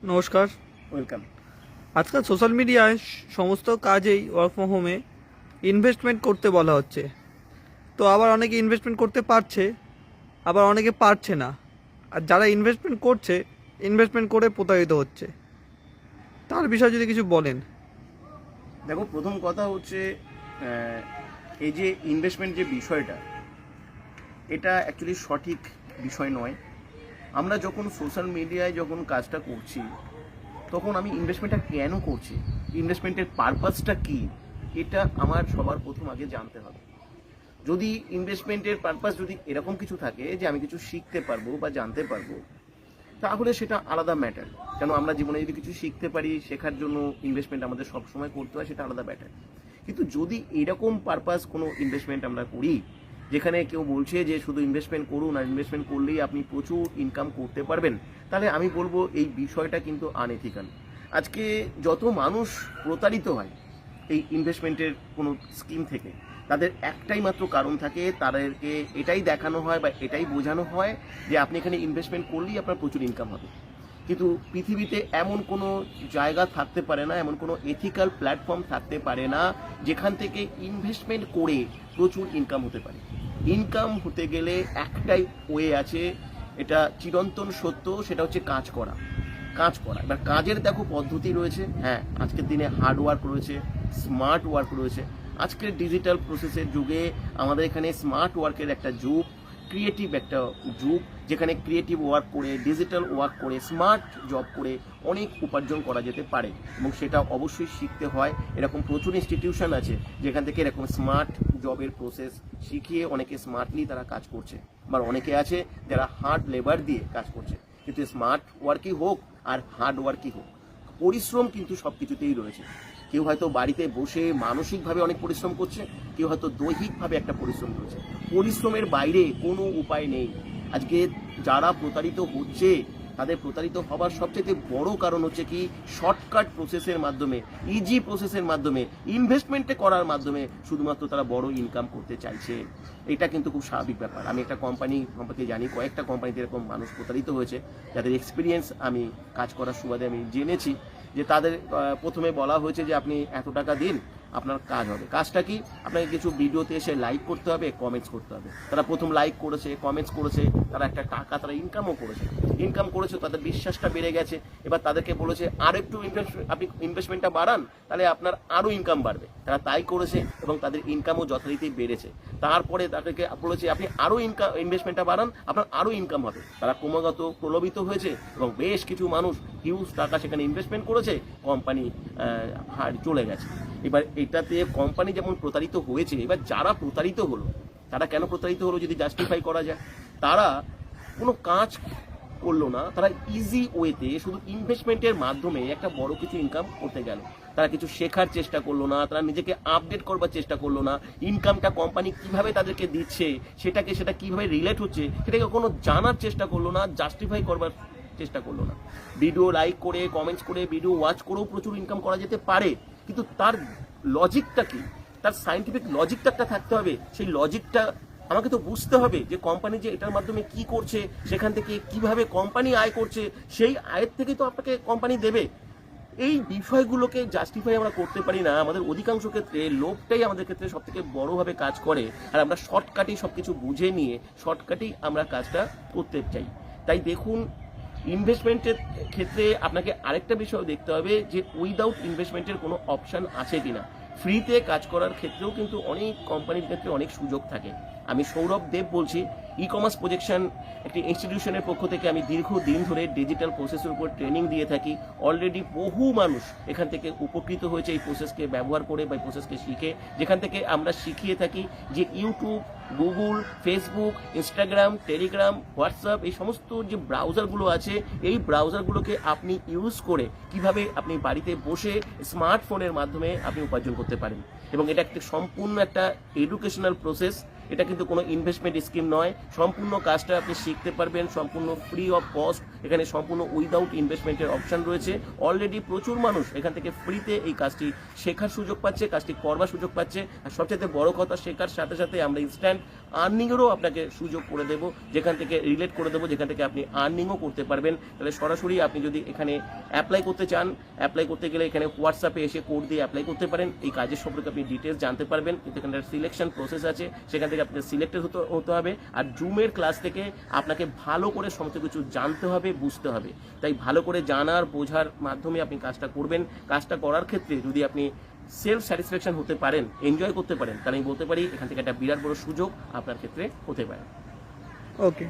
নমস্কার। ওয়েলকাম। আজকাল সোশ্যাল মিডিয়ায় সমস্ত কাজেই ওয়ার্ক ফ্রম হোমে ইনভেস্টমেন্ট করতে বলা হচ্ছে। তো আবার অনেকে ইনভেস্টমেন্ট করতে পারছে, আবার অনেকে পারছে না। আর যারা ইনভেস্টমেন্ট করছে, ইনভেস্টমেন্ট করে প্রতারিত হচ্ছে। তার বিষয়ে যদি কিছু বলেন। দেখো, প্রথম কথা হচ্ছে এই যে ইনভেস্টমেন্ট যে বিষয়টা, এটা অ্যাকচুয়ালি সঠিক বিষয় নয়। আমরা যখন সোশ্যাল মিডিয়ায় যখন কাজটা করছি, তখন আমি ইনভেস্টমেন্টটা কেন করছি, ইনভেস্টমেন্টের পারপাসটা কী, এটা আমার সবার প্রথম আগে জানতে হবে। যদি ইনভেস্টমেন্টের পারপাস যদি এরকম কিছু থাকে যে আমি কিছু শিখতে পারবো বা জানতে পারবো, তাহলে সেটা আলাদা ম্যাটার। কেন আমরা জীবনে যদি কিছু শিখতে পারি, শেখার জন্য ইনভেস্টমেন্ট আমাদের সবসময় করতে হয়, সেটা আলাদা ম্যাটার। কিন্তু যদি এরকম পারপাস কোনো ইনভেস্টমেন্ট আমরা করি, যেখানে কেউ বলছে যে শুধু ইনভেস্টমেন্ট করুন আর ইনভেস্টমেন্ট করলেই আপনি প্রচুর ইনকাম করতে পারবেন, তাহলে আমি বলবো এই বিষয়টা কিন্তু আনএথিক্যাল। আজকে যত মানুষ প্রতারিত হয় এই ইনভেস্টমেন্টের কোনো স্কিম থেকে, তাদের একটাই মাত্র কারণ থাকে, তাদেরকে এটাই দেখানো হয় বা এটাই বোঝানো হয় যে আপনি এখানে ইনভেস্টমেন্ট করলেই আপনার প্রচুর ইনকাম হবে। কিন্তু পৃথিবীতে এমন কোনো জায়গা থাকতে পারে না, এমন কোনো এথিক্যাল প্ল্যাটফর্ম থাকতে পারে না যেখান থেকে ইনভেস্টমেন্ট করে প্রচুর ইনকাম হতে পারে। ইনকাম হতে গেলে একটাই ওয়ে আছে, এটা চিরন্তন সত্য, সেটা হচ্ছে কাজ করা। এবার কাজের দেখো পদ্ধতি রয়েছে। হ্যাঁ, আজকের দিনে হার্ড ওয়ার্ক রয়েছে, স্মার্ট ওয়ার্ক রয়েছে। আজকের ডিজিটাল প্রসেসের যুগে আমাদের এখানে স্মার্ট ওয়ার্কের একটা যুগ, ক্রিয়েটিভ একটা যুগ, যেখানে ক্রিয়েটিভ ওয়ার্ক করে, ডিজিটাল ওয়ার্ক করে, স্মার্ট জব করে অনেক উপার্জন করা যেতে পারে, এবং সেটা অবশ্যই শিখতে হয়। এরকম প্রচুর ইনস্টিটিউশন আছে যেখান থেকে এরকম স্মার্ট জবের প্রসেস শিখিয়ে অনেকে স্মার্টলি তারা কাজ করছে। আবার অনেকে আছে যারা হার্ড লেবার দিয়ে কাজ করছে। কিন্তু স্মার্ট ওয়ার্কই হোক আর হার্ড ওয়ার্কই হোক, পরিশ্রম কিন্তু সব কিছুতেই রয়েছে। কেউ হয়তো বাড়িতে বসে মানসিকভাবে অনেক পরিশ্রম করছে, কেউ হয়তো দৈহিকভাবে একটা পরিশ্রম করছে। পরিশ্রমের বাইরে কোনো উপায় নেই। আজকে যারা প্রতারিত হচ্ছে, তাদের প্রতারিত হবার সবচেয়ে বড় কারণ হচ্ছে কি, শর্টকাট প্রসেসের মাধ্যমে, ইজি প্রসেসের মাধ্যমে, ইনভেস্টমেন্টে করার মাধ্যমে শুধুমাত্র তারা বড় ইনকাম করতে চাইছে। এটা কিন্তু খুব স্বাভাবিক ব্যাপার। আমি একটা কোম্পানি সম্পর্কে জানি, কয়েকটা কোম্পানিতে এরকম মানুষ প্রতারিত হয়েছে, যাদের এক্সপিরিয়েন্স আমি কাজ করার সুবাদে আমি জেনেছি যে তাদের প্রথমে বলা হয়েছে যে আপনি এত টাকা দিন, আপনার কাজ হবে। কাজটা কি, আপনাকে কিছু ভিডিওতে এসে লাইক করতে হবে, কমেন্টস করতে হবে। তারা প্রথম লাইক করেছে, কমেন্টস করেছে, তারা একটা টাকা তারা ইনকামও করেছে, তাদের বিশ্বাসটা বেড়ে গেছে। এবার তাদেরকে বলেছে আর একটু আপনি ইনভেস্টমেন্টটা বাড়ান, তাহলে আপনার আরও ইনকাম বাড়বে। তারা তাই করেছে এবং তাদের ইনকামও যথারীতি বেড়েছে। তারপরে তাদেরকে বলেছে আপনি আরও ইনভেস্টমেন্টটা বাড়ান, আপনার আরও ইনকাম হবে। তারা ক্রমাগত প্রলোভিত হয়েছে এবং বেশ কিছু মানুষ হিউজ টাকা সেখানে ইনভেস্টমেন্ট করেছে, কোম্পানি চলে গেছে। এবার এটাতে কোম্পানি যেমন প্রতারিত হয়েছে, এবার যারা প্রতারিত হলো, তারা কেন প্রতারিত হলো যদি জাস্টিফাই করা যায়, তারা কোনো কাজ করলো না, তারা ইজি ওয়েতে শুধু ইনভেস্টমেন্টের মাধ্যমে একটা বড় কিছু ইনকাম করতে গেল। তারা কিছু শেখার চেষ্টা করলো না, তারা নিজেকে আপডেট করবার চেষ্টা করলো না, ইনকামটা কোম্পানি কিভাবে তাদেরকে দিচ্ছে, সেটা কিভাবে রিলেট হচ্ছে সেটাকে কোনো জানার চেষ্টা করলো না, জাস্টিফাই করবার চেষ্টা করলো না। ভিডিও লাইক করে, কমেন্টস করে, ভিডিও ওয়াচ করেও প্রচুর ইনকাম করা যেতে পারে, কিন্তু তার লজিকটা কি, তার সায়েন্টিফিক লজিকটা একটা থাকতে হবে। সেই লজিকটা আমাকে তো বুঝতে হবে যে কোম্পানি যে এটার মাধ্যমে কি করছে, সেখান থেকে কিভাবে কোম্পানি আয় করছে, সেই আয়ের থেকে তো আপনাকে কোম্পানি দেবে। এই বিষয়গুলোকে জাস্টিফাই আমরা করতে পারি না। আমাদের অধিকাংশ ক্ষেত্রে লোভটাই আমাদের ক্ষেত্রে সব থেকে বড়োভাবে কাজ করে, আর আমরা শর্টকাটেই সব কিছু বুঝে নিয়ে শর্টকাটেই আমরা কাজটা করতে চাই। তাই দেখুন, ইনভেস্টমেন্টের ক্ষেত্রে আপনাকে আরেকটা বিষয় দেখতে হবে যে উইদাউট ইনভেস্টমেন্টের কোনো অপশান আছে কিনা। ফ্রিতে কাজ করার ক্ষেত্রেও কিন্তু অনেক কোম্পানির ক্ষেত্রে অনেক সুযোগ থাকে। আমি সৌরভ দেব বলছি, ই কমার্স প্রজেকশন একটি ইনস্টিটিউশনের পক্ষ থেকে। আমি দীর্ঘদিন ধরে ডিজিটাল প্রসেসের উপর ট্রেনিং দিয়ে থাকি। অলরেডি বহু মানুষ এখান থেকে উপকৃত হয়েছে এই প্রসেসকে ব্যবহার করে বা এই প্রসেসকে শিখে। যেখান থেকে আমরা শিখিয়ে থাকি যে YouTube, Google, Facebook, Instagram, Telegram, WhatsApp, এই সমস্ত যে ব্রাউজারগুলো আছে, এই ব্রাউজারগুলোকে আপনি ইউজ করে কিভাবে আপনি বাড়িতে বসে স্মার্টফোনের মাধ্যমে আপনি উপার্জন করতে পারেন। এবং এটা একটা সম্পূর্ণ একটা এডুকেশনাল প্রসেস, এটা কিন্তু কোনো ইনভেস্টমেন্ট স্কিম নয়। সম্পূর্ণ কাজটা আপনি শিখতে পারবেন সম্পূর্ণ ফ্রি অফ কস্ট। এখানে সম্পূর্ণ উইদাউট ইনভেস্টমেন্টের অপশান রয়েছে। অলরেডি প্রচুর মানুষ এখান থেকে ফ্রিতে এই কাজটি শেখার সুযোগ পাচ্ছে, কাজটি করবার সুযোগ পাচ্ছে। আর সবচেয়ে বড় কথা, শেখার সাথে সাথে আমরা ইনস্ট্যান্ট আর্নিংয়েরও আপনাকে সুযোগ করে দেবো, যেখান থেকে রিলেট করে দেবো, যেখান থেকে আপনি আর্নিংও করতে পারবেন। তাহলে সরাসরি আপনি যদি এখানে অ্যাপ্লাই করতে চান, অ্যাপ্লাই করতে গেলে এখানে হোয়াটসঅ্যাপে এসে কোড দিয়ে অ্যাপ্লাই করতে পারেন। এই কাজের সম্পর্কে আপনি ডিটেলস জানতে পারবেন, কিন্তু এখানে সিলেকশন প্রসেস আছে, সেখান থেকে আপনাকে সিলেক্টেড হতে হবে। আর জুমের ক্লাস থেকে আপনাকে ভালো করে সমস্ত কিছু জানতে হবে, বুঝতে হবে। তাই ভালো করে জানার বোঝার মাধ্যমে আপনি কাজটা করবেন। কাজটা করার ক্ষেত্রে যদি আপনি সেলফ স্যাটিসফ্যাকশন হতে পারেন, এনজয় করতে পারেন, তাহলে আমি বলতে পারি এখান থেকে একটা বিরাট বড় সুযোগ আপনার ক্ষেত্রে হতে পারে। ওকে।